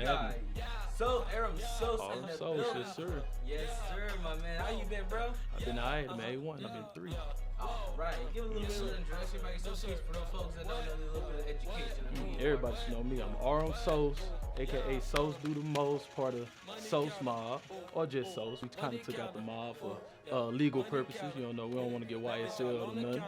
guy. So, Aurum Sost in Aurum the Sost, building. yes sir. Yes, sir, my man. How you been, bro? I've been alright, man. A1. I've been 3. All right. Give a little bit of introduction about yourself, please, for those folks that don't know, a little bit of education. On who you are. Everybody should know me. I'm Aurum Sost, aka Sost Do the Most, part of Sost Mob, or just Sost. We kind of took out the mob for legal purposes. You don't know, we don't want to get YSL or nothing.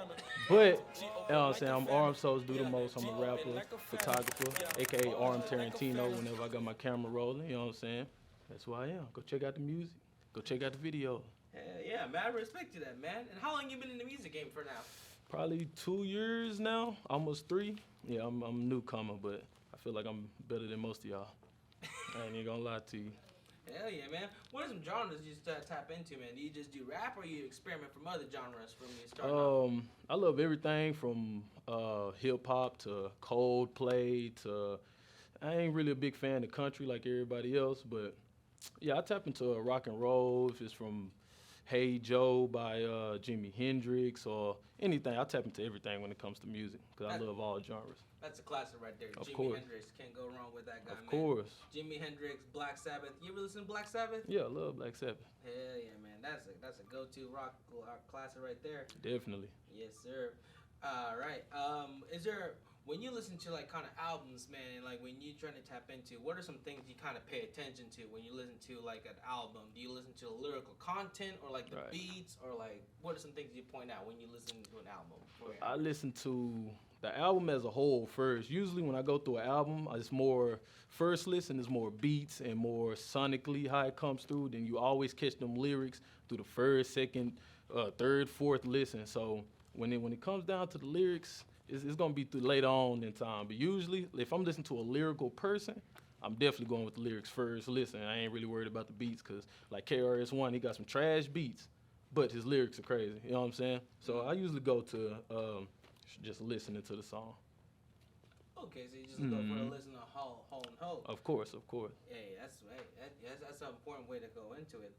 But, you know what I'm saying, I'm Aurum Sost Do the Most. I'm a rapper, photographer, aka Aurum Tarantino whenever I got my camera rolling. You know what I'm saying? That's who I am. Go check out the music. Go check out the video. Hell yeah, man. I respect you that, man. And how long you been in the music game for now? Probably 2 years now, almost 3. Yeah, I'm a newcomer, but I feel like I'm better than most of y'all. I ain't even gonna lie to you. Hell yeah, man. What are some genres you tap into, man? Do you just do rap or you experiment from other genres from you start out? I love everything from hip hop to Coldplay to. I ain't really a big fan of country like everybody else, but yeah, I tap into rock and roll if it's from Hey Joe by Jimi Hendrix or anything. I tap into everything when it comes to music because I love all genres. That's a classic right there. Of Jimi course. Hendrix, can't go wrong with that guy, Of man. course. Jimi Hendrix, Black Sabbath. You ever listen to Black Sabbath? Yeah, I love Black Sabbath. Hell yeah, man. That's a go-to rock classic right there. Definitely. Yes, sir. All right. Is there, when you listen to like kind of albums, man, like when you're trying to tap into, what are some things you kind of pay attention to when you listen to like an album? Do you listen to the lyrical content or like the Right. beats, or like what are some things you point out when you listen to an album? I listen to the album as a whole first. Usually when I go through an album, it's more first listen is more beats and more sonically how it comes through. Then you always catch them lyrics through the first, second, third, fourth listen. So when it comes down to the lyrics, it's gonna be through later on in time. But usually, if I'm listening to a lyrical person, I'm definitely going with the lyrics first listen. I ain't really worried about the beats because like KRS-One, he got some trash beats, but his lyrics are crazy. You know what I'm saying? So I usually go to just listening to the song. Okay, so you just go for the listen to whole and whole. Of course, of course. Hey, that's an important way to go into it.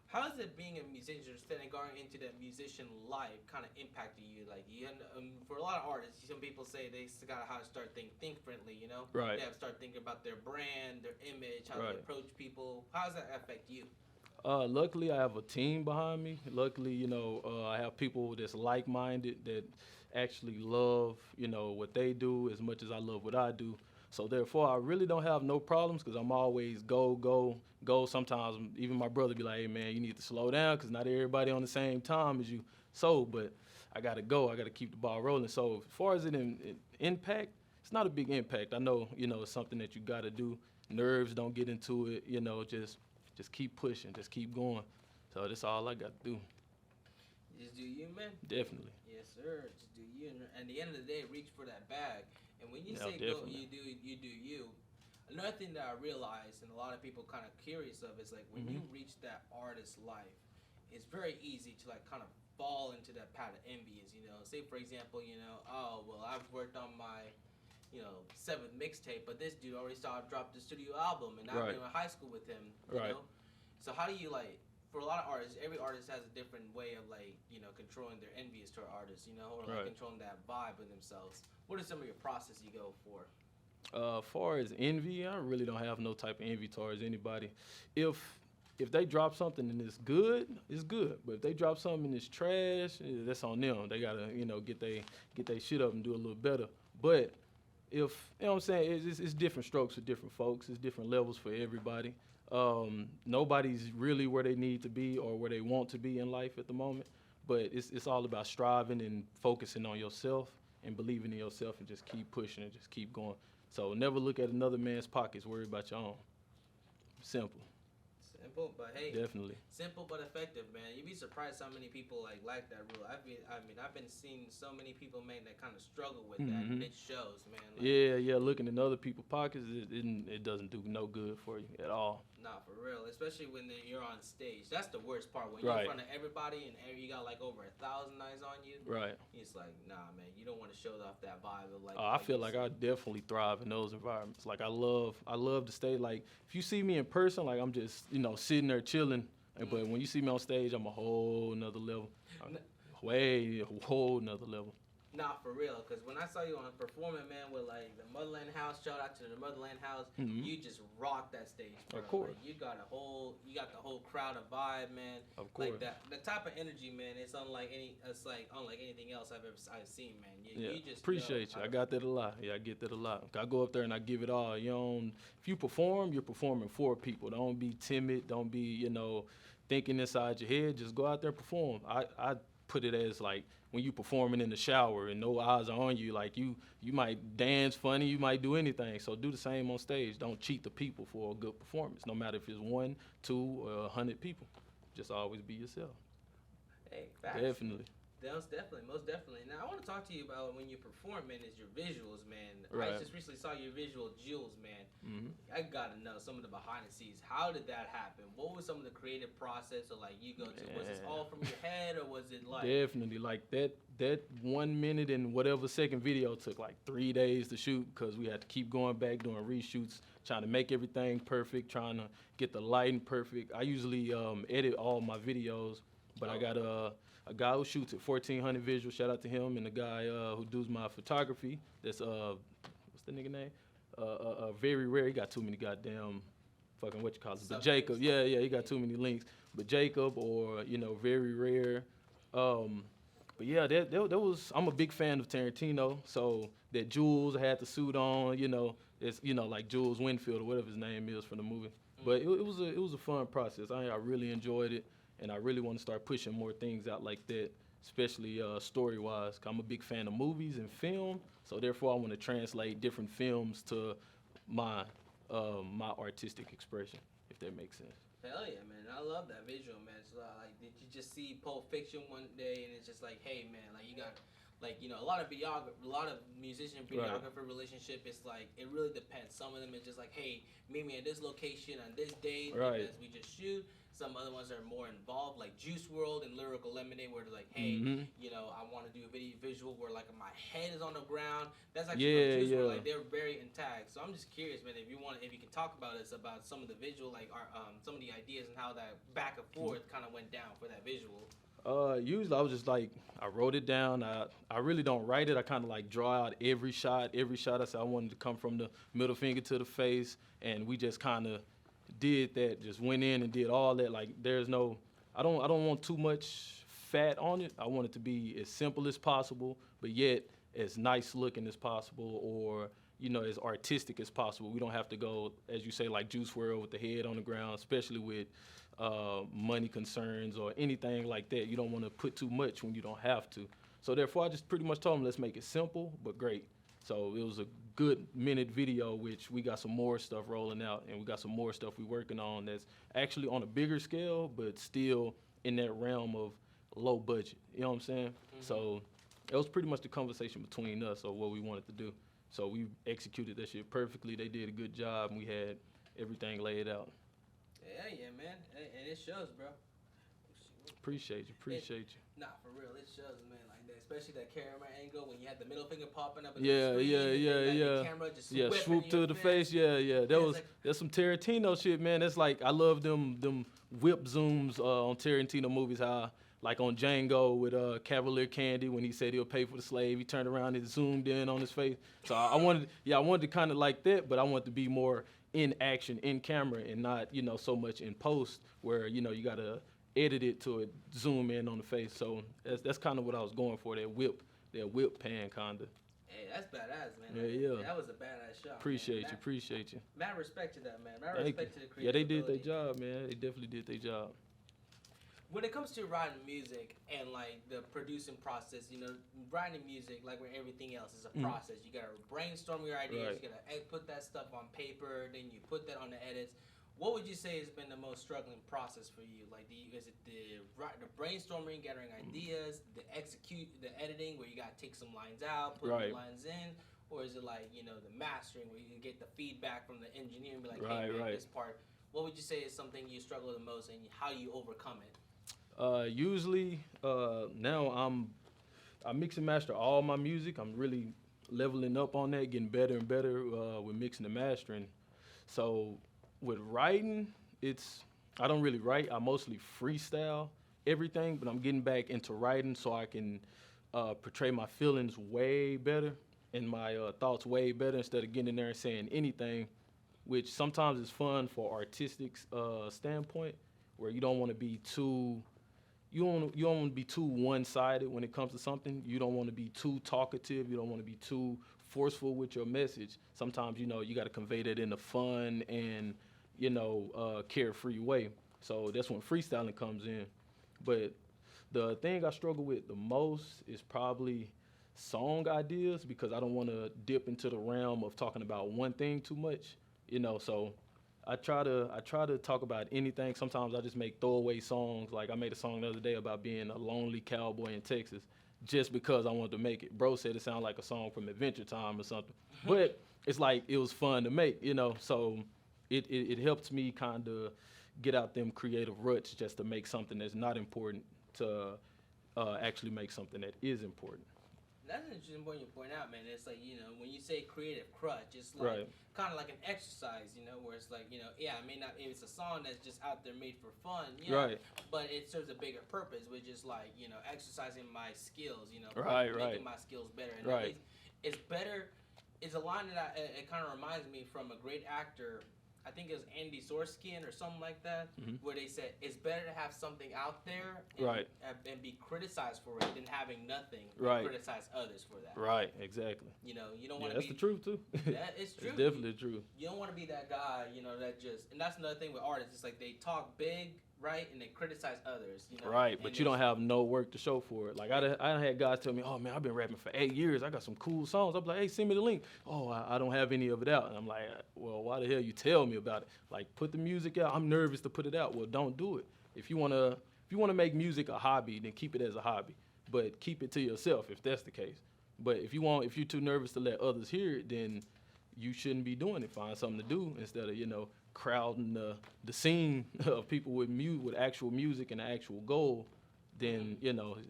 How is it being a musician, standing going into that musician life, kind of impacted you? Like, for a lot of artists, some people say they got how to start think differently. You know, Right. They have to start thinking about their brand, their image, how Right. they approach people. How does that affect you? Luckily, I have a team behind me. Luckily, I have people that's like-minded that actually love, what they do as much as I love what I do. So therefore, I really don't have no problems because I'm always go, go, go. Sometimes even my brother be like, hey, man, you need to slow down because not everybody on the same time as you. So, but I got to go. I got to keep the ball rolling. So as far as it impact, it's not a big impact. I know, it's something that you got to do. Nerves don't get into it, just keep pushing, just keep going. So that's all I got to do. Just do you, man. Definitely. Yes, sir. Just do you, and at the end of the day, reach for that bag. And when you Yeah, say go, definitely. you do you. Another thing that I realized, and a lot of people kind of curious of, is like when you reach that artist life, it's very easy to like kind of fall into that path of envious. Say for example, oh well, I've worked on my, 7th mixtape, but this dude already saw I dropped the studio album, and I've Right. been in high school with him. Right. So how do you like? For a lot of artists, every artist has a different way of like, controlling their envious to artists, or like Right. controlling that vibe with themselves. What are some of your process you go for? Far as envy, I really don't have no type of envy towards anybody. If they drop something and it's good, it's good. But if they drop something and it's trash, that's on them. They gotta, get they shit up and do a little better. But if what I'm saying, it's different strokes for different folks. It's different levels for everybody. Nobody's really where they need to be or where they want to be in life at the moment. But it's all about striving and focusing on yourself and believing in yourself and just keep pushing and just keep going. So never look at another man's pockets. Worry about your own. Simple. Simple, but hey, Definitely. simple but effective, man. You'd be surprised how many people like that rule. I've been seeing so many people, man, that kind of struggle with that, and it shows, man. Like, Yeah. Looking in other people's pockets, it doesn't do no good for you at all. Nah, for real. Especially when you're on stage. That's the worst part. When you're Right. in front of everybody and you got like over 1,000 eyes on you. Right. It's like, nah, man. You don't want to show off that vibe of like. I feel like I definitely thrive in those environments. Like I love to stay. Like if you see me in person, like I'm just sitting there chilling. But when you see me on stage, I'm a whole nother level. A whole nother level. Not for real, because when I saw you on performing, man, with like the Motherland House, shout out to the Motherland House, you just rocked that stage, bro. Of course. Like, you got the whole crowd of vibe, man. Of course. Like that, the type of energy, man. It's unlike anything else I've seen, man. You just appreciate you. I got that a lot. Yeah, I get that a lot. I go up there and I give it all. You know, if you perform, you're performing for people. Don't be timid. Don't be, thinking inside your head. Just go out there and perform. I put it as like when you performing in the shower and no eyes are on you, like you might dance funny, you might do anything. So do the same on stage. Don't cheat the people for a good performance, no matter if it's 1, 2, or 100 people. Just always be yourself. Hey, facts. Definitely. Most definitely. Now I want to talk to you about when you perform, man. Is your visuals, man. Right. I just recently saw your visual jewels, man. Mm-hmm. I gotta know some of the behind the scenes. How did that happen? What was some of the creative process, or like you go to? Was this all from your head, or was it like? Definitely, like that 1 minute and whatever second video took like 3 days to shoot because we had to keep going back doing reshoots, trying to make everything perfect, trying to get the lighting perfect. I usually edit all my videos, but I got a guy who shoots at 1400 visual. Shout out to him, and the guy who does my photography. That's what's the nigga name? Very rare. He got too many goddamn fucking what you call it. But Jacob, yeah, he got too many links. But Jacob or very rare. But yeah, that was. I'm a big fan of Tarantino. So that Jules had the suit on. It's like Jules Winfield or whatever his name is from the movie. But it was a fun process. I really enjoyed it. And I really want to start pushing more things out like that, especially story-wise. I'm a big fan of movies and film, so therefore I want to translate different films to my artistic expression, if that makes sense. Hell yeah, man. I love that visual, man. It's like, did you just see Pulp Fiction one day and it's just like, hey, man, like you got, like, a lot of musician videographer relationship, it's like, it really depends. Some of them is just like, hey, meet me at this location on this date because we just shoot. Some other ones are more involved, like Juice World and Lyrical Lemonade, where they're like, hey, I want to do a video visual where like my head is on the ground. That's actually Juice World. Like they're very intact. So I'm just curious, man, if you can talk about us about some of the visual, like some of the ideas and how that back and forth kind of went down for that visual. Usually I was just like, I wrote it down. I really don't write it. I kind of like draw out every shot. I said I wanted to come from the middle finger to the face, and we just kind of did that, just went in and did all that. Like there's no, I don't want too much fat on it. I want it to be as simple as possible, but yet as nice looking as possible, or as artistic as possible. We don't have to go, as you say, like Juice WRLD with the head on the ground, especially with money concerns or anything like that. You don't want to put too much when you don't have to. So therefore I just pretty much told them, let's make it simple but great. So it was a good minute video, which we got some more stuff rolling out, and we got some more stuff we working on that's actually on a bigger scale, but still in that realm of low budget. You know what I'm saying? Mm-hmm. So it was pretty much the conversation between us of what we wanted to do. So we executed that shit perfectly. They did a good job, and we had everything laid out. Yeah, man. And it shows, bro. Appreciate you. Nah, for real, it shows, man. Like that, especially that camera angle when you had the middle finger popping up. Yeah. The camera just swoop to the face. Yeah. That's some Tarantino shit, man. That's like I love them whip zooms on Tarantino movies. How like on Django with Cavalier Candy when he said he'll pay for the slave, he turned around and zoomed in on his face. So I wanted to kind of like that, but I wanted to be more in action, in camera, and not so much in post where you gotta edit it to it, zoom in on the face. So that's kind of what I was going for, that whip pan kind of. Hey, that's badass, man. Yeah. That was a badass shot. Appreciate you. Mad respect to that, man. Mad respect to the creative. Yeah, they did their job, man. They definitely did their job. When it comes to writing music and like the producing process, writing music, like with everything else, is a process. You gotta brainstorm your ideas. Right. You gotta put that stuff on paper. Then you put that on the edits. What would you say has been the most struggling process for you? Like, is it the brainstorming, gathering ideas, the editing, where you gotta take some lines out, put the lines in, or is it like the mastering, where you can get the feedback from the engineer and be like, hey man, this part. What would you say is something you struggle the most, and how you overcome it? Usually, now I mix and master all my music. I'm really leveling up on that, getting better and better with mixing and mastering. So with writing, I don't really write. I mostly freestyle everything, but I'm getting back into writing so I can portray my feelings way better and my thoughts way better instead of getting in there and saying anything, which sometimes is fun for artistic standpoint, where you don't want to be too you don't want to be too one-sided when it comes to something. You don't want to be too talkative. You don't want to be too forceful with your message. Sometimes, you got to convey that in a fun and, carefree way. So that's when freestyling comes in. But the thing I struggle with the most is probably song ideas, because I don't want to dip into the realm of talking about one thing too much, so I try to talk about anything. Sometimes I just make throwaway songs. Like I made a song the other day about being a lonely cowboy in Texas just because I wanted to make it. Bro said it sounded like a song from Adventure Time or something. But it's like it was fun to make, so it helps me kind of get out them creative ruts just to make something that's not important to actually make something that is important. That's an interesting point you point out, man. It's like, when you say creative crutch, it's like kind of like an exercise, where it's like, it may not, if it's a song that's just out there made for fun, but it serves a bigger purpose, which is like, exercising my skills, making my skills better. And it's better, it's a line that it kind of reminds me from a great actor. I think it was Andy Sorskin or something like that, where they said it's better to have something out there and be criticized for it than having nothing and criticize others for that. Right, exactly. You don't want to be... That's the truth, too. That is true. It's definitely true. You don't want to be that guy, that just... And that's another thing with artists. It's like they talk big, right, and they criticize others. Right, but you don't have no work to show for it. Like, I had guys tell me, oh, man, I've been rapping for 8 years. I got some cool songs. I'm like, hey, send me the link. Oh, I don't have any of it out. And I'm like, well, why the hell you tell me about it? Like, put the music out. I'm nervous to put it out. Well, don't do it. If you want to make music a hobby, then keep it as a hobby. But keep it to yourself if that's the case. But if you're too nervous to let others hear it, then you shouldn't be doing it. Find something to do instead of, crowding the scene of people with actual music and an actual goal. Then,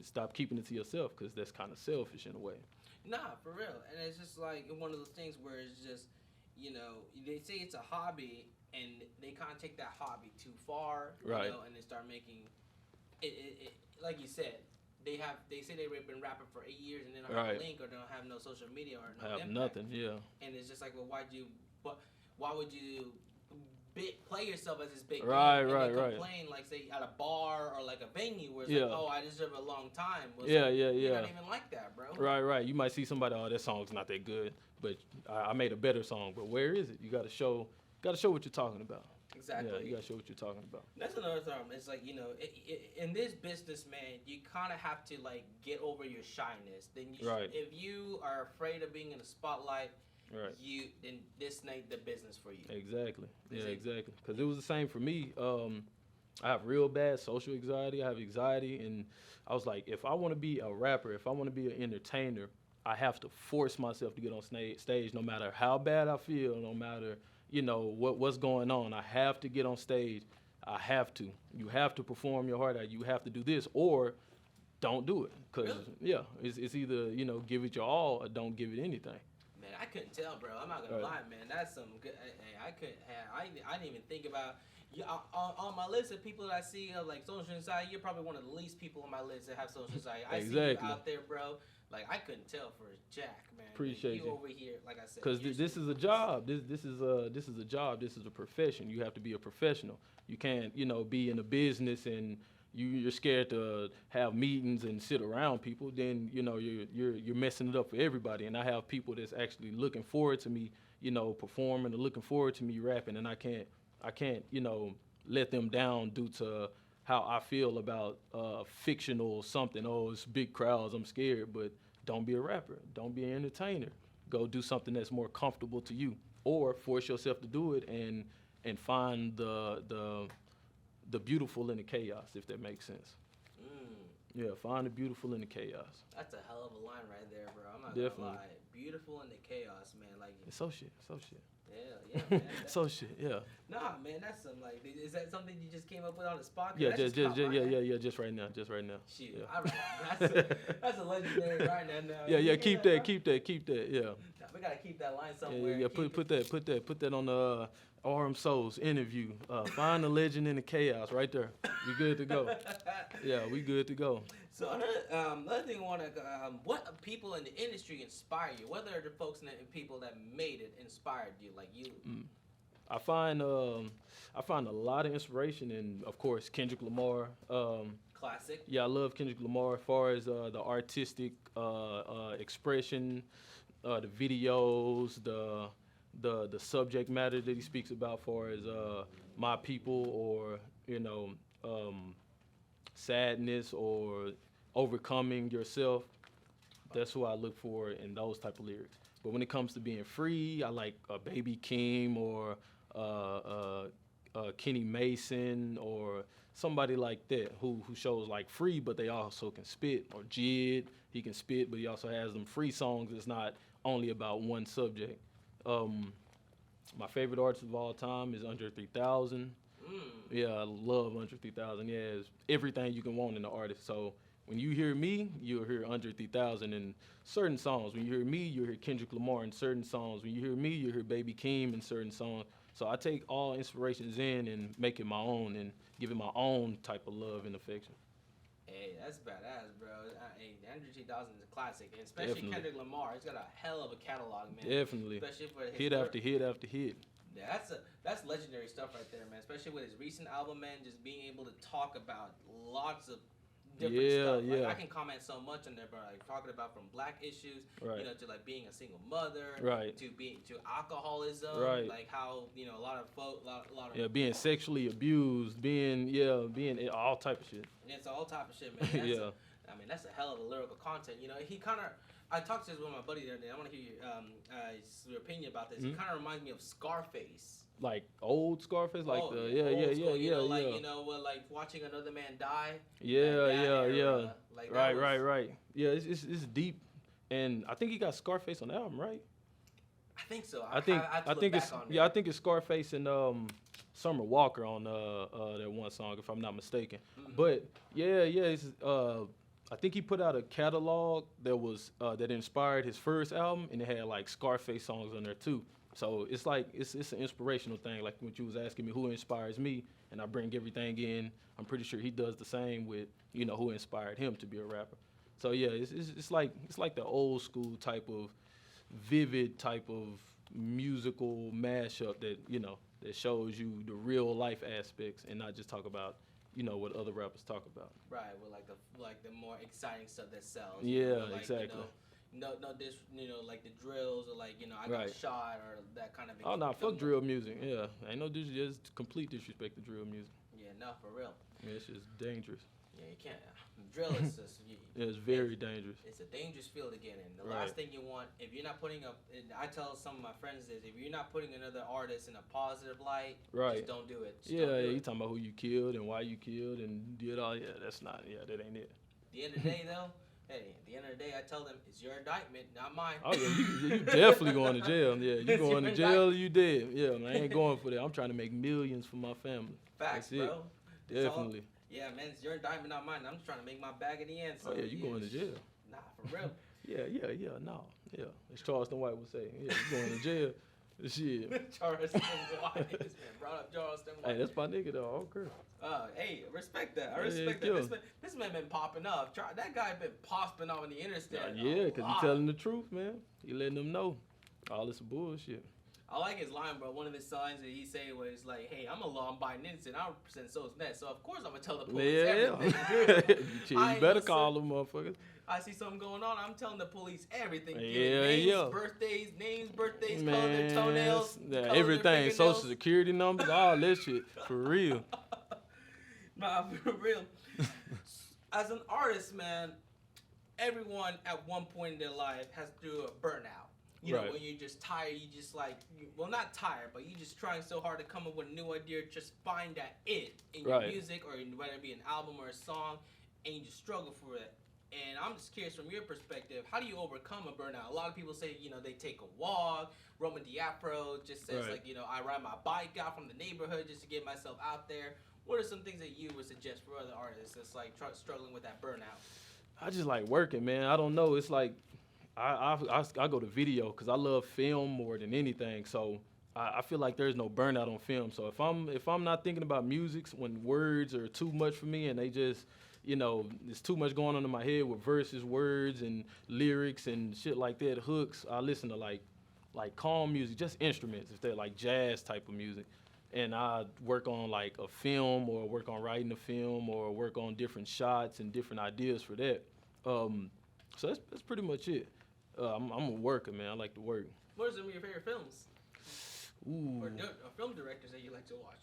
stop keeping it to yourself, because that's kind of selfish in a way. Nah, for real. And it's just like one of those things where it's just, they say it's a hobby, and they kind of take that hobby too far, right? And they start making it like you said. They say they've been rapping for 8 years and they don't have a link or they don't have no social media or no have impact. Nothing, yeah. And it's just like, well, why would you play yourself as this big right, name and right. complain like say at a bar or like a venue where it's like, oh, I deserve a long time. Well, You're not even like that, bro. Right. You might see somebody, oh, that song's not that good, but I made a better song. But where is it? You got to show what you're talking about. Exactly. Yeah, you got to show what you're talking about. That's another thing. It's like, in this business, man, you kind of have to like get over your shyness. Then if you are afraid of being in the spotlight, then this ain't the business for you. Exactly. Exactly. Because it was the same for me. I have real bad social anxiety. I have anxiety, and I was like, if I want to be a rapper, if I want to be an entertainer, I have to force myself to get on stage, no matter how bad I feel, no matter what's going on. I have to get on stage. I have to. You have to perform your heart out. You have to do this, or don't do it. Because it's either give it your all or don't give it anything. Man, I couldn't tell, bro. I'm not gonna lie, man. That's some good. I couldn't have. I didn't even think about. On my list of people that I see of like social anxiety, you're probably one of the least people on my list that have social anxiety. I see you out there, bro. Like I couldn't tell for Jack, man. Appreciate you over here, like I said. Because this is a job. This is a job. This is a profession. You have to be a professional. You can't be in a business and you're scared to have meetings and sit around people. Then you're messing it up for everybody. And I have people that's actually looking forward to me performing or looking forward to me rapping, and I can't let them down due to how I feel about fictional something. Oh, it's big crowds, I'm scared. But don't be a rapper. Don't be an entertainer. Go do something that's more comfortable to you, or force yourself to do it and find the beautiful in the chaos, if that makes sense. Yeah, find the beautiful in the chaos. That's a hell of a line right there, bro. I'm not Definitely. gonna lie. Beautiful in the chaos, man. Like it's so shit. Yeah, man. So shit, yeah. Nah, man, that's some like. Is that something you just came up with on the spot? Yeah, That's yeah, just right now, Shoot, Yeah. all right. That's a legendary right now. Yeah, keep that, yeah. We gotta keep that line Yeah, somewhere. put that on the Aurum Sost interview. Find the legend in the chaos right there. We good to go. Yeah, we good to go. So another thing I want to, what people in the industry inspire you? What are the folks and the people that made it inspired you, like you? I find a lot of inspiration in, of course, Kendrick Lamar. Classic. Yeah, I love Kendrick Lamar as far as the artistic expression, the videos, the subject matter that he speaks about, far as my people, or sadness or overcoming yourself. That's who I look for in those type of lyrics. But when it comes to being free, I like Baby Keem or Kenny Mason or somebody like that who shows like free, but they also can spit. Or Jid, he can spit, but he also has them free songs. It's not only about one subject. My favorite artist of all time is Under 3000. Yeah, I love Under 3000. Yeah, it's everything you can want in an artist. So when you hear me, you'll hear Under 3000 in certain songs. When you hear me, you'll hear Kendrick Lamar in certain songs. When you hear me, you'll hear Baby Keem in certain songs. So I take all inspirations in and make it my own and give it my own type of love and affection. Hey, that's badass, bro. Hey, Under 3000 is a classic, and especially Definitely. Kendrick Lamar. He's got a hell of a catalog, man. Definitely. Especially for his Hit after hit after hit. Yeah, that's legendary stuff right there, man. Especially with his recent album, man. Just being able to talk about lots of different stuff. Like, Yeah. I can comment so much on there, bro. Like talking about from black issues, Right. to like being a single mother, Right. to alcoholism, Right. like how a lot of folk, lot of Yeah, being sexually abused, being all type of shit. it's all type of shit, man. Yeah. That's a hell of a lyrical content. He kind of. I talked to this with my buddy the other day. I want to hear your opinion about this. He kind of reminds me of Scarface. Like old Scarface, like old school, like watching another man die. Yeah. Like Right. Yeah, it's deep, and I think he got Scarface on the album, right? I think so. I think it's Scarface and Summer Walker on that one song, if I'm not mistaken. Mm-hmm. But it's I think he put out a catalog that was that inspired his first album, and it had like Scarface songs on there too. So it's like it's an inspirational thing. Like when you was asking me who inspires me, and I bring everything in. I'm pretty sure he does the same with who inspired him to be a rapper. So yeah, it's like the old school type of vivid type of musical mashup that that shows you the real life aspects and not just talk about what other rappers talk about. Right, with like the more exciting stuff that sells. Yeah, exactly. No, this like the drills or like I got shot or that kind of. Oh no, fuck drill music. Yeah, ain't no just complete disrespect to drill music. Yeah, no, for real. Yeah, it's just dangerous. Yeah, you can't. Drill is just. It's very dangerous. It's a dangerous field to get in. The last thing you want, if you're not putting up, and I tell some of my friends this, if you're not putting another artist in a positive light, just don't do it. You talking about who you killed and why you killed and did all. Yeah, that's not. Yeah, that ain't it. At the end of the day, though. Hey, at the end of the day, I tell them it's your indictment, not mine. Oh yeah, you definitely going to jail. Yeah, you going to jail, you dead. Yeah, man, I ain't going for that. I'm trying to make millions for my family. Facts, that's bro. It. Definitely. Yeah, man, it's your indictment, not mine. I'm just trying to make my bag in the end. So, you going to jail. Nah, for real. No. Yeah, as Charleston White would say. Yeah, you going to jail. Shit. Charleston White. This man brought up Charleston White. Hey, that's my nigga, though. Okay. Hey, respect that. I respect that. This man been popping up. That guy been popping off on the interstate. Yeah, because he telling the truth, man. He letting them know. All this bullshit. I like his line, bro. One of his signs that he say was like, "Hey, I'm a law-abiding innocent. I represent Sost net, so of course I'm gonna tell the police everything." You better call them motherfuckers. I see something going on. I'm telling the police everything. Names, birthdays, color their toenails, everything, social security numbers, all that shit, for real. Nah, for real. As an artist, man, everyone at one point in their life has to do a burnout. When you're just tired, you just not tired, but you're just trying so hard to come up with a new idea, just find that it in your music, or whether it be an album or a song, and you just struggle for it. And I'm just curious from your perspective, how do you overcome a burnout? A lot of people say, they take a walk. Roman Diapro just says, Right. I ride my bike out from the neighborhood just to get myself out there. What are some things that you would suggest for other artists that's like struggling with that burnout? I just like working, man. I don't know. It's like I go to video because I love film more than anything. So I feel like there's no burnout on film. So if I'm not thinking about music when words are too much for me and they just there's too much going on in my head with verses, words, and lyrics and shit like that, hooks. I listen to like calm music, just instruments if they're like jazz type of music. And I work on like a film or work on writing a film or work on different shots and different ideas for that. So that's pretty much it. I'm a worker, man. I like to work. What are some of your favorite films? Ooh. Or film directors that you like to watch?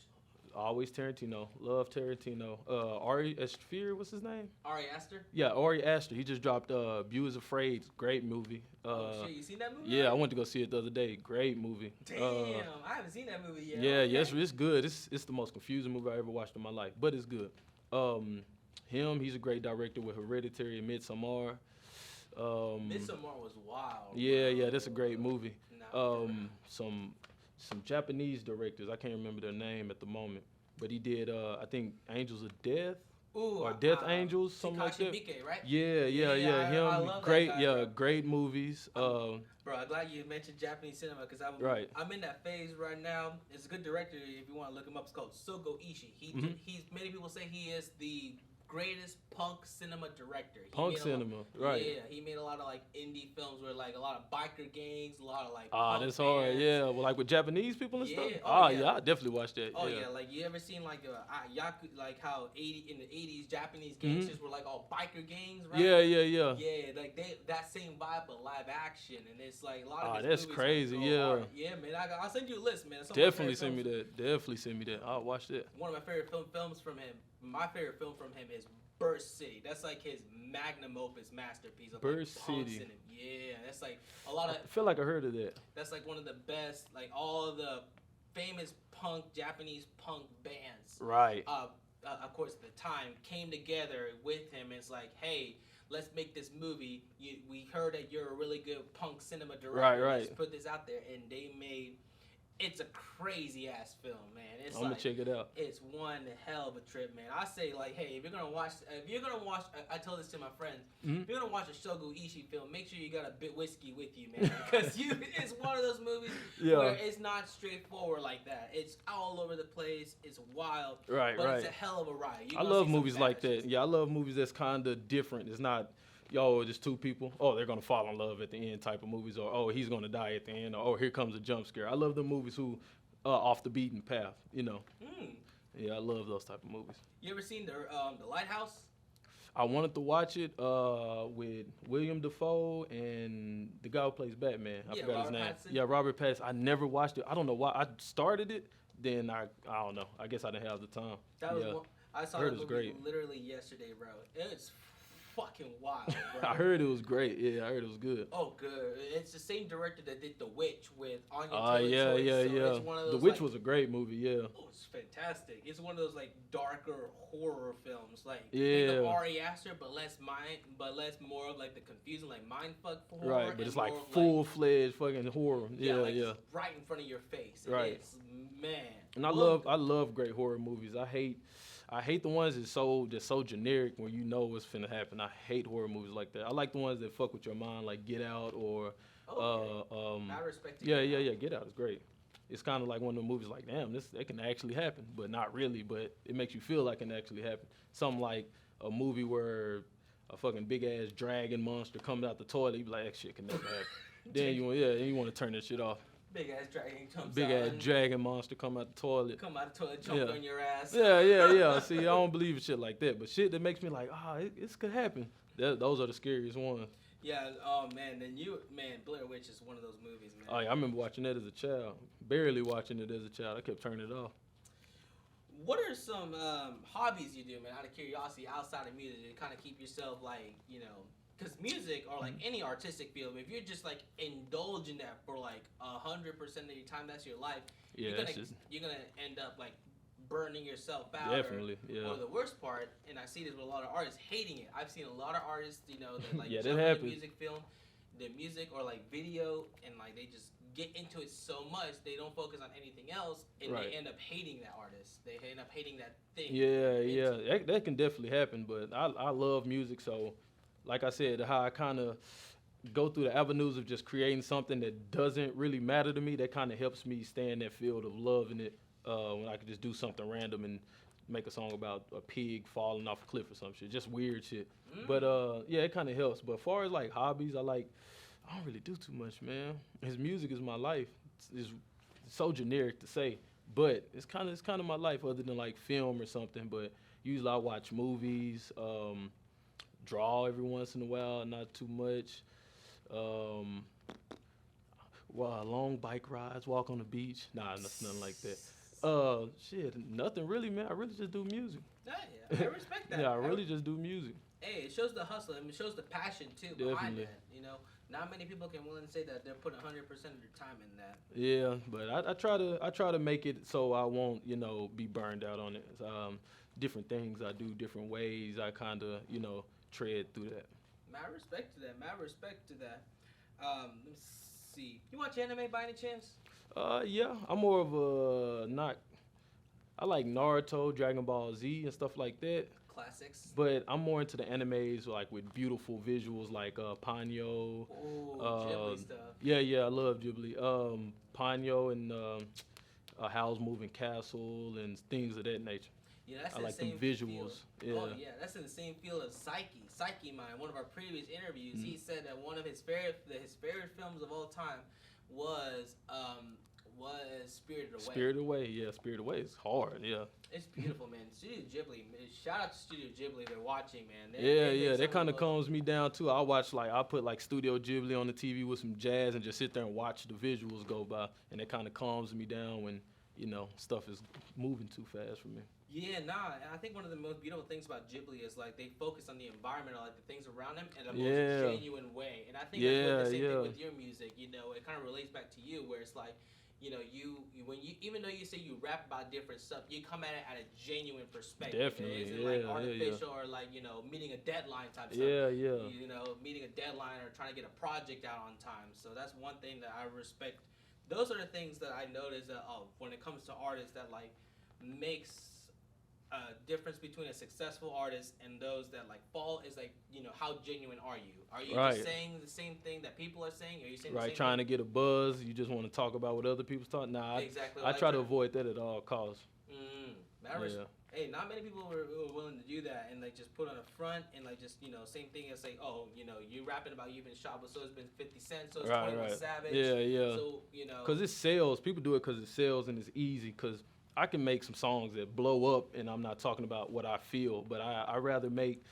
Always Tarantino. Love Tarantino. Ari Aster, what's his name? Ari Aster? Yeah, Ari Aster. He just dropped Beau is Afraid. Great movie. Oh, shit. You seen that movie? Yeah, I went to go see it the other day. Great movie. Damn, I haven't seen that movie yet. Yeah, okay. yes, it's good. It's the most confusing movie I ever watched in my life, but it's good. He's a great director with Hereditary and Midsommar. Midsommar was wild. Yeah, that's a great movie. Nah, Some Japanese directors, I can't remember their name at the moment, but he did I think Angels of Death or Death Angels, something like that. Miike, right? Yeah, him. I love Great, that guy, bro. Great movies. Bro, I'm glad you mentioned Japanese cinema because Right. I'm in that phase right now. It's a good director if you want to look him up. It's called Sogo Ishii. He's many people say he is the greatest punk cinema director. Right. Yeah, he made a lot of like indie films where like a lot of biker gangs, a lot of like punk that's hard. bands. Yeah, well, like with Japanese people and stuff. Yeah. I definitely watched that. Oh yeah, like you ever seen like like how in the 80s Japanese gangsters were like all biker gangs, right? Yeah. Yeah, like that same vibe but live action, and it's like a lot of. That's crazy. Yeah. Hard. Yeah, man. I'll send you a list, man. Definitely send me that. I'll watch that. One of my favorite films from him. My favorite film from him is Burst City. That's like his magnum opus masterpiece of Burst like, City. Yeah, that's like a lot of. I feel like I heard of that. That's like one of the best, like all of the famous Japanese punk bands. Right. Of course, at the time came together with him. It's like, hey, let's make this movie. We heard that you're a really good punk cinema director. Right. Let's put this out there, and they made. It's a crazy ass film, man. I'm gonna check it out. It's one hell of a trip, man. I say like, hey, if you're gonna watch, I told this to my friends. If you're gonna watch a Shogo Ishii film, make sure you got a bit whiskey with you, man, because it's one of those movies where it's not straightforward like that. It's all over the place. It's wild, but it's a hell of a ride. I love movies like that. Yeah, I love movies that's kind of different. It's not. Just two people. Oh, they're gonna fall in love at the end type of movies, or oh, he's gonna die at the end, or oh, here comes a jump scare. I love the movies who off the beaten path. Yeah, I love those type of movies. You ever seen the Lighthouse? I wanted to watch it with William Dafoe and the guy who plays Batman. I forgot his name. Pattinson? Yeah, Robert Pattinson. I never watched it. I don't know why. I started it, then I don't know. I guess I didn't have the time. I saw that movie literally yesterday, bro. It's fucking wild, bro. I heard it was great. Yeah, I heard it was good. Oh, good. It's the same director that did The Witch with Anya Taylor-Joy. So it's one of those, The Witch was a great movie. Yeah. Oh, it's fantastic. It's one of those like darker horror films, like think of Ari Aster, but less more of like the confusing like mindfuck horror. Right, but it's like full-fledged fucking horror. Yeah. Right in front of your face. Right. It's, man. And I love great horror movies. I hate the ones that's so generic where you know what's finna happen. I hate horror movies like that. I like the ones that fuck with your mind, like Get Out or I respect it. Yeah. Get Out is great. It's kind of like one of the movies like, damn, that can actually happen, but not really. But it makes you feel like it can actually happen. Something like a movie where a fucking big ass dragon monster comes out the toilet. You be like, that shit can never happen. Then you want to turn that shit off. Big ass dragon comes out. Big ass dragon monster come out the toilet. Come out the toilet, jump on your ass. Yeah. See, I don't believe in shit like that. But shit that makes me like, it could happen. Those are the scariest ones. Yeah, man, Blair Witch is one of those movies, man. Oh, yeah, I remember watching that as a child. Barely watching it as a child. I kept turning it off. What are some hobbies you do, man, out of curiosity, outside of music, to kind of keep yourself, like, because music or like any artistic field, if you're just like indulging that for like 100% of your time, that's your life. Yeah, you're gonna end up like burning yourself out, Definitely, yeah. or the worst part, and I see this with a lot of artists hating it. I've seen a lot of artists, that like Yeah, that jump into happens. music film, the music or like video, and like they just get into it so much they don't focus on anything else, and Right. they end up hating that artist. They end up hating that thing. Yeah, yeah, that can definitely happen. But I love music, so like I said, how I kind of go through the avenues of just creating something that doesn't really matter to me. That kind of helps me stay in that field of loving it. When I could just do something random and make a song about a pig falling off a cliff or some shit, just weird shit. But yeah, it kind of helps. But as far as like hobbies, I don't really do too much, man. His music is my life. It's so generic to say, but it's kind of my life other than like film or something. But usually I watch movies, draw every once in a while, not too much. Um, well, long bike rides, walk on the beach. Nah, nothing like that. Shit, nothing really, man. I really just do music. Yeah, I respect that. Yeah, I really just do music. Hey, it shows the hustle and it shows the passion too behind Definitely. that. Not many people can willing to say that they're putting 100% of their time in that. Yeah, but I try to make it so I won't be burned out on it. Different things I do, different ways I kind of tread through that. Mad respect to that. Mad respect to that. Let's see. You watch anime by any chance? Yeah, I'm more of a not. I like Naruto, Dragon Ball Z, and stuff like that. Classics. But I'm more into the animes like with beautiful visuals like Ponyo. Oh, Ghibli stuff. Yeah, I love Ghibli. Ponyo and Howl's Moving Castle and things of that nature. Yeah, that's I the like them same visuals. Field. Yeah. Oh yeah, that's in the same field as Psyche Mind. One of our previous interviews, he said that one of his favorite films of all time was Spirited Away. Spirited Away, yeah. Spirited Away is hard, yeah. It's beautiful, man. Studio Ghibli, shout out to Studio Ghibli. They're watching, man. Yeah. That kind of calms me down too. I put like Studio Ghibli on the TV with some jazz and just sit there and watch the visuals go by, and it kind of calms me down when stuff is moving too fast for me. Yeah, nah. I think one of the most beautiful things about Ghibli is like they focus on the environment or like the things around them in a most genuine way. And I think that's the same thing with your music. It kind of relates back to you, where it's like, even though you say you rap about different stuff, you come at it at a genuine perspective. Definitely, It isn't like artificial or like meeting a deadline type stuff. Yeah. Meeting a deadline or trying to get a project out on time. So that's one thing that I respect. Those are the things that I notice that when it comes to artists that like makes a difference between a successful artist and those that like fall is like how genuine are you? Are you just saying the same thing that people are saying? Are you saying the same trying thing? to get a buzz? You just want to talk about what other people's talking? Nah, Exactly. I try to avoid that at all costs. Hey, not many people were willing to do that and like just put on a front and like just same thing as like you rapping about you've been shot, but so it's been 50 Cent, so it's 21 Savage. Yeah. So because it sells. People do it because it sells and it's easy. Because I can make some songs that blow up, and I'm not talking about what I feel, but I rather make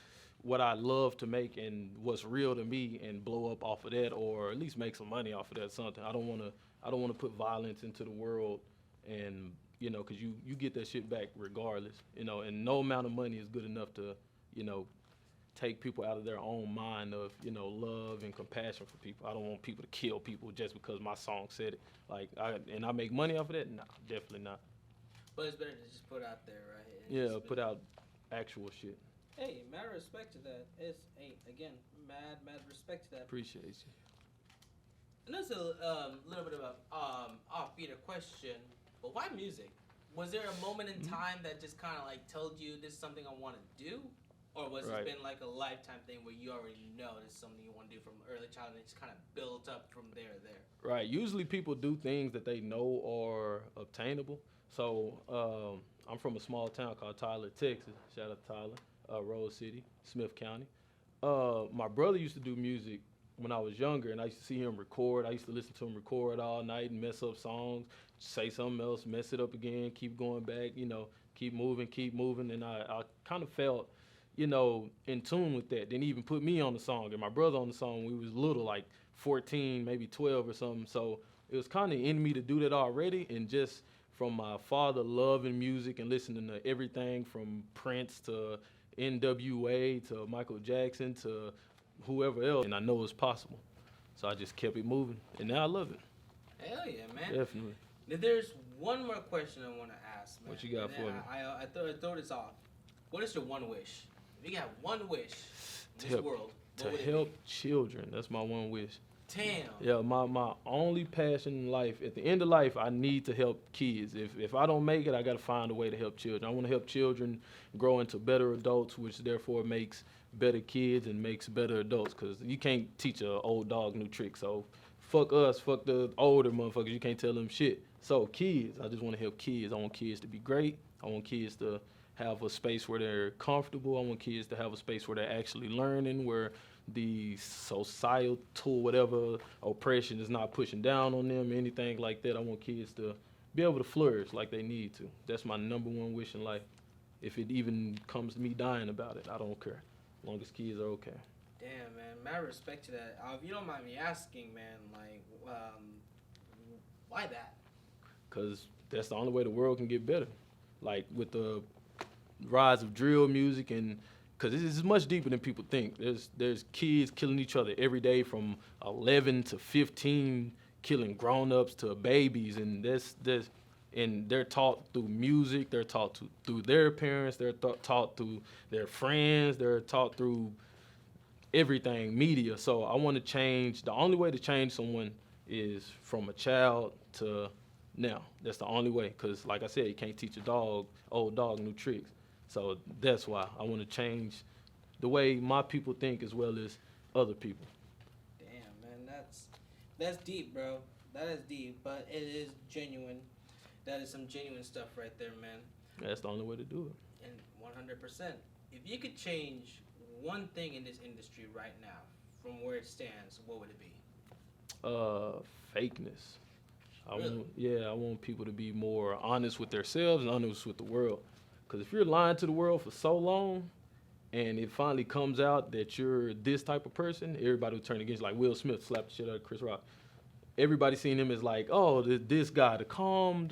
what I love to make and what's real to me and blow up off of that, or at least make some money off of that. Something I don't want to put violence into the world, and because you get that shit back regardless, and no amount of money is good enough to take people out of their own mind of love and compassion for people. I don't want people to kill people just because my song said it. I make money off of that. Nah, definitely not. But it's better to just put out there, right? Yeah, put out actual shit. Hey, mad respect to that. Again, mad respect to that. Appreciate you. And that's a little bit of a offbeat question, but why music? Was there a moment in time that just kind of like told you this is something I want to do? Or was it been like a lifetime thing where you already know this is something you want to do from early childhood and it just kind of built up from there? Right. Usually people do things that they know are obtainable. So I'm from a small town called Tyler, Texas. Shout out to Tyler, Rose City, Smith County. My brother used to do music when I was younger, and I used to see him record. I used to listen to him record all night and mess up songs, say something else, mess it up again, keep going back, keep moving. And I kind of felt, in tune with that. Then he even put me on the song and my brother on the song when we was little, like 14, maybe 12 or something. So it was kind of in me to do that already, and just from my father loving music and listening to everything from Prince to NWA to Michael Jackson to whoever else, and I know it's possible. So I just kept it moving, and now I love it. Hell yeah, man. Definitely. If there's one more question I want to ask, man. What you got for me? I throw this off. What is your one wish? If you got one wish in this world, to help children. That's my one wish. Damn. Yeah, my only passion in life. At the end of life, I need to help kids. If I don't make it, I got to find a way to help children. I want to help children grow into better adults, which therefore makes better kids and makes better adults. Because you can't teach an old dog new tricks. So fuck us, fuck the older motherfuckers. You can't tell them shit. So kids, I just want to help kids. I want kids to be great. I want kids to have a space where they're comfortable. I want kids to have a space where they're actually learning, where the societal whatever oppression is not pushing down on them, anything like that. I want kids to be able to flourish like they need to. That's my number one wish in life. If it even comes to me dying about it, I don't care. As long as kids are okay. Damn, man. Mad respect to that. If you don't mind me asking, man, like, why that? Because that's the only way the world can get better. Like with the rise of drill music, and because this is much deeper than people think. There's kids killing each other every day from 11 to 15, killing grown-ups to babies, and and they're taught through music, they're taught through their parents, they're taught through their friends, they're taught through everything, media. So I want to change. The only way to change someone is from a child to now. That's the only way, because like I said, you can't teach old dog new tricks. So that's why I want to change the way my people think as well as other people. Damn, man, that's deep, bro. That is deep, but it is genuine. That is some genuine stuff right there, man. That's the only way to do it. And 100%. If you could change one thing in this industry right now, from where it stands, what would it be? Fakeness. Really? I want people to be more honest with themselves and honest with the world. Because if you're lying to the world for so long, and it finally comes out that you're this type of person, everybody will turn against you. Like Will Smith slapped the shit out of Chris Rock. Everybody seen him as like, oh, this guy, the calm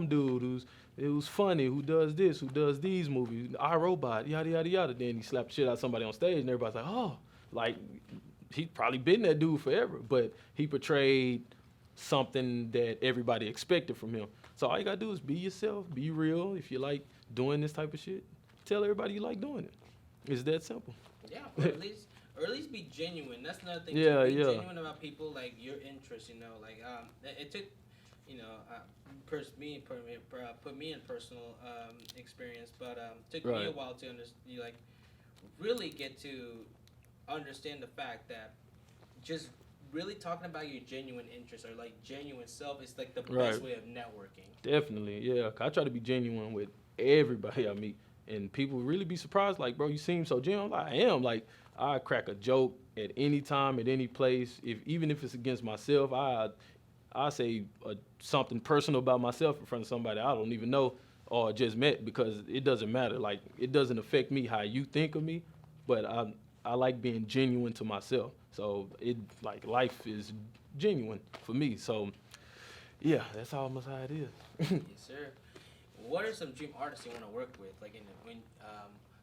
dude who's funny, who does this, who does these movies, iRobot, yada yada yada. Then he slapped the shit out of somebody on stage, and everybody's like, oh, like he's probably been that dude forever, but he portrayed something that everybody expected from him. So all you gotta do is be yourself, be real. If you like doing this type of shit, tell everybody you like doing it. It's that simple. Yeah, or at least be genuine. That's another thing. Yeah, be yeah. genuine about people, like your interests. You know, like it took, you know, put me in personal experience, but took me a while to like really get to understand the fact that just really talking about your genuine interests or like genuine self is like the best way of networking. Definitely, yeah. I try to be genuine with everybody I meet, and people really be surprised. Like, bro, you seem so genuine. Like, I am. Like, I crack a joke at any time, at any place. Even if it's against myself, I say something personal about myself in front of somebody I don't even know or just met, because it doesn't matter. Like, it doesn't affect me how you think of me, but I like being genuine to myself. So life is genuine for me. So yeah, that's almost how it is. Yes, sir. What are some dream artists you want to work with? Like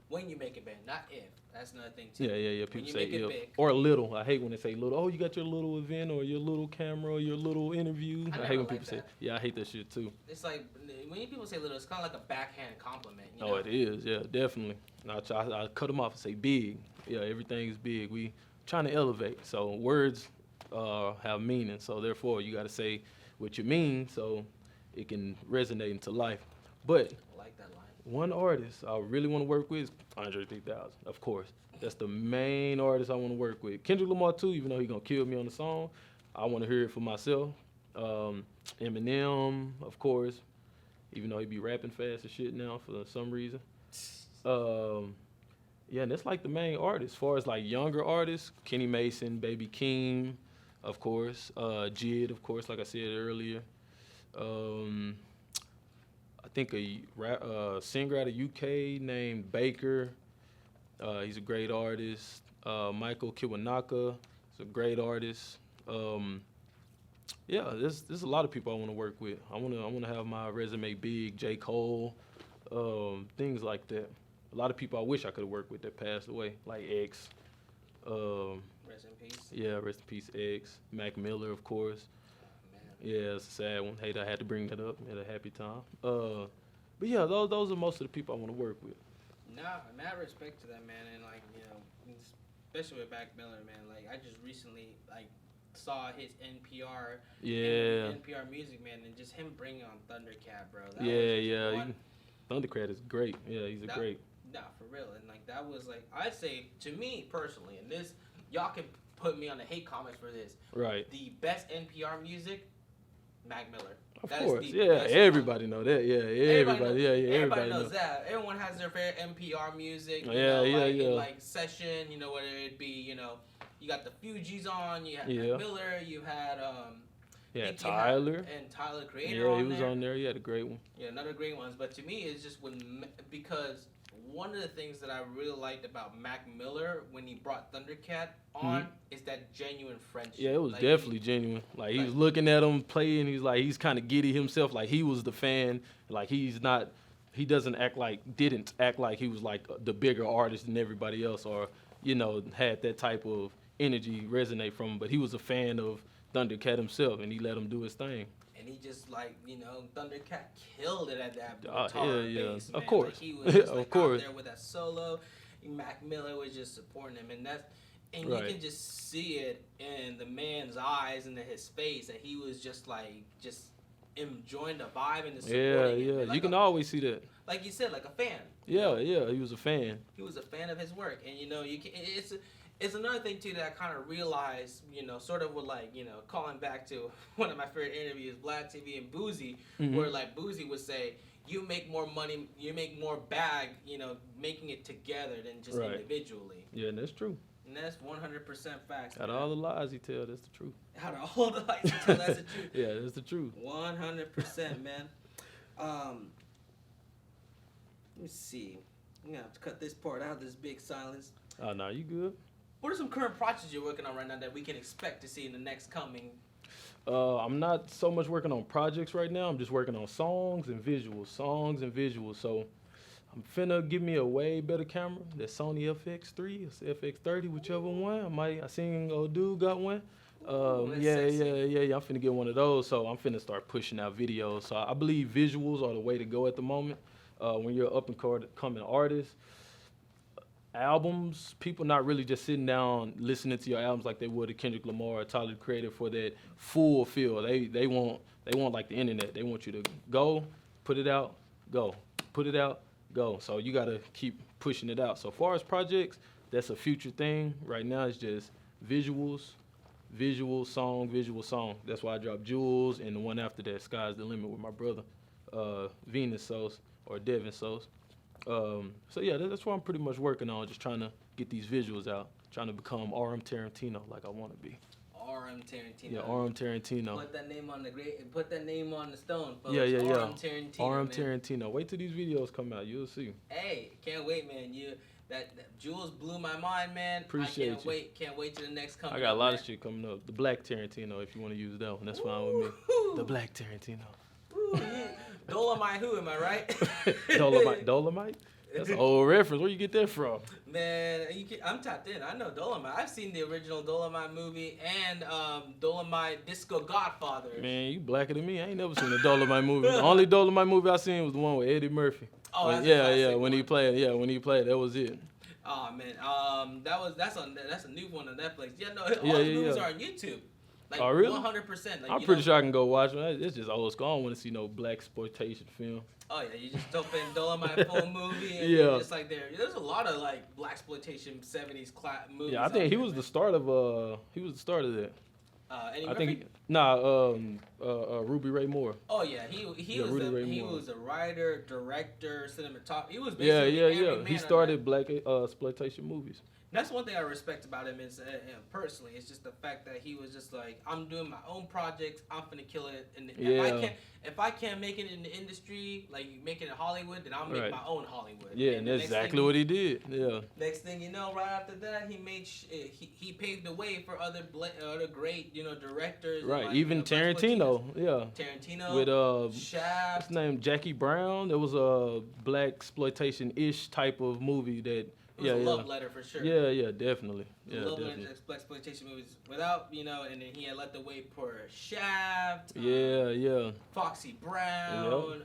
when you make it big, not if. That's another thing too. Yeah. People say if big, or little. I hate when they say little. Oh, you got your little event or your little camera or your little interview. I hate when people say. Yeah, I hate that shit too. It's like when people say little, it's kind of like a backhand compliment. You know? Oh, it is. Yeah, definitely. I cut them off and say big. Yeah, everything is big. We trying to elevate. So words have meaning. So therefore, you got to say what you mean so it can resonate into life. But I like that line. One artist I really want to work with is Andre 3000, of course. That's the main artist I want to work with. Kendrick Lamar too, even though he's going to kill me on the song. I want to hear it for myself. Eminem, of course, even though he be rapping fast as shit now for some reason. Yeah, and that's like the main artist. As far as like younger artists, Kenny Mason, Baby Keem, of course. Jid, of course, like I said earlier. I think a singer out of UK named Baker. He's a great artist. Michael Kiwanaka is a great artist. Yeah, there's a lot of people I want to work with. I want to have my resume big. J. Cole, things like that. A lot of people I wish I could have worked with that passed away, like X. Rest in peace. Yeah, rest in peace, X. Mac Miller, of course. Yeah, it's a sad one. Hate I had to bring that up at a happy time. But yeah, those are most of the people I want to work with. Nah, mad respect to that, man, and like especially with Mac Miller, man. Like I just recently saw his NPR music, man, and just him bringing on Thundercat, bro. Thundercat is great. Yeah, he's great. Nah, for real, and like that was like I'd say to me personally, and this y'all can put me on the hate comments for this. Right. The best NPR music, Mac Miller. Of course, yeah, everybody know that. Yeah, everybody knows that. Everyone has their favorite NPR music. Like session, whether it be, you got the Fugees on, you had Mac Miller, you had Tyler. And Tyler Creator on there. Yeah, he was on there. He had a great one. Yeah, another great one. But to me, it's just because one of the things that I really liked about Mac Miller when he brought Thundercat on is that genuine friendship. Yeah, it was definitely genuine. Like he was looking at him play, and he's kind of giddy himself. Like he was the fan. Like he didn't act like he was like the bigger artist than everybody else, or had that type of energy resonate from him. But he was a fan of Thundercat himself, and he let him do his thing. And he just Thundercat killed it at that guitar bass, man. Of course. He was just out there with that solo. Mac Miller was just supporting him, and you can just see it in the man's eyes and in his face that he was just enjoying the vibe and the supporting him. Like you can always see that. Like you said, like a fan. Yeah, he was a fan. He was a fan of his work, and it's another thing too that I kind of realized, sort of with calling back to one of my favorite interviews, Vlad TV and Boozy, where like Boozy would say, you make more money, you make more bag, making it together than just individually. Yeah, and that's true. And that's 100% facts. Out of all the lies he tells, that's the truth. Out of all the lies he tells, that's the truth. Yeah, that's the truth. 100%, man. Let me see. I'm gonna have to cut this part out, this big silence. Oh, no, you good. What are some current projects you're working on right now that we can expect to see in the next coming? I'm not so much working on projects right now. I'm just working on songs and visuals. So I'm finna give me a way better camera. That Sony FX3 or FX30, whichever one. I seen old dude got one. I'm finna get one of those. So I'm finna start pushing out videos. So I believe visuals are the way to go at the moment. When you're an up and coming artist. Albums, people not really just sitting down listening to your albums like they would a Kendrick Lamar or Tyler the Creator for that full feel. They want like the internet. They want you to go, put it out, go, put it out, go. So you gotta keep pushing it out. So far as projects, that's a future thing. Right now it's just visual song. That's why I dropped Jewels, and the one after that, Sky's the Limit, with my brother, Venus Sost or Devin Sost. That's what I'm pretty much working on, just trying to get these visuals out, trying to become Aurum Tarantino like I want to be. Aurum Tarantino. Yeah, Aurum Tarantino. Put that name on the stone, folks. Yeah. Aurum Tarantino. Aurum Tarantino. Wait till these videos come out, you'll see. Hey, can't wait, man. That Jules blew my mind, man. Appreciate you. Can't wait till the next coming. I got a lot of shit coming up. The Black Tarantino, if you want to use that one, that's fine with me. The Black Tarantino. Dolomite who, am I right? Dolomite? That's an old reference. Where you get that from? Man, I'm tapped in. I know Dolomite. I've seen the original Dolomite movie and Dolomite Disco Godfather. Man, you blacker than me. I ain't never seen a Dolomite movie. The only Dolomite movie I seen was the one with Eddie Murphy. Oh, when he played, that was it. Oh man, that's a new one on Netflix. Yeah, no, all the movies are on YouTube. Like, oh, really? 100%. Like, I'm pretty sure I can go watch it. It's just old school. I don't want to see no black exploitation film. Oh yeah, you just open Dolomite full movie and you're just like there's a lot of like black exploitation 70s movies. Yeah, I think he was the start of that. Eddie I Murphy? think Ruby Ray Moore. Oh yeah, he was a writer, director, cinematographer. He was basically every man He started black exploitation movies. That's one thing I respect about him is personally. It's just the fact that he was just like, I'm doing my own projects. I'm finna kill it. And if I can't make it in the industry, like make it in Hollywood, then I'll make my own Hollywood. Yeah, and that's exactly what he did. Yeah. Next thing you know, right after that, he made he paved the way for other great directors. Right. Like, even Tarantino. Yeah. Tarantino. With Shaft. What's his name? Jackie Brown. There was a black exploitation ish type of movie that It was a love letter for sure. Yeah, definitely. Yeah, love definitely. letter to exploitation movies without, you know, and then he had led the way for Shaft. Yeah. Foxy Brown.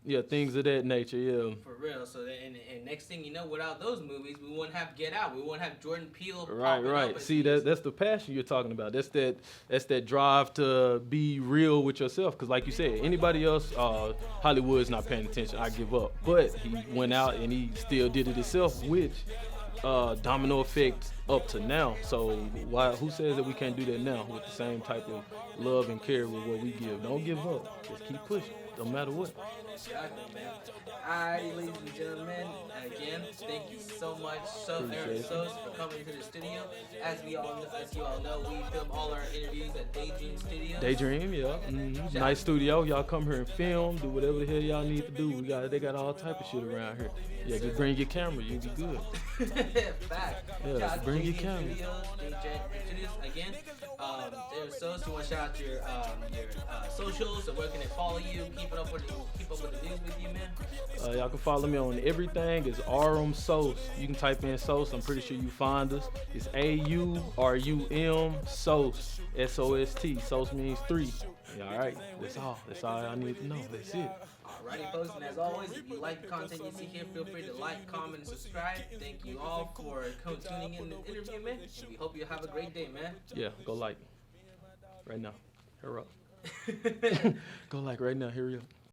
Yeah, things of that nature, yeah. For real. So and next thing you know, without those movies, we wouldn't have Get Out. We wouldn't have Jordan Peele. Right. See, that's the passion you're talking about. That's that drive to be real with yourself. Because like you said, anybody else, Hollywood's not paying attention. I give up. But he went out and he still did it himself, which domino effect up to now. So who says that we can't do that now with the same type of love and care with what we give? Don't give up. Just keep pushing. No matter what. Exactly, man. Alrighty, ladies and gentlemen, again, thank you so much, Sost, for coming into the studio. As you all know, we film all our interviews at Daydream Studios. Daydream, yeah. Nice studio. Y'all come here and film, do whatever the hell y'all need to do. They got all type of shit around here. Yeah, just bring your camera, you'll be good. Fact. Yeah, bring your camera. Studios, again, there's Sost. You want to shout out your socials, and where can they follow you? Keep up with the news with you, man. Y'all can follow me on everything. It's Aurum Sost. You can type in Sost. I'm pretty sure you find us. It's AURUM Sost. SOST. Sost means 3. Yeah, all right. That's all I need to know. That's it. Alrighty, folks, and as always, if you like the content you see here, feel free to like, comment, and subscribe. Thank you all for tuning in to the interview, man. And we hope you have a great day, man. Yeah, go like right now. Hurry up. Go like right now. Hurry up.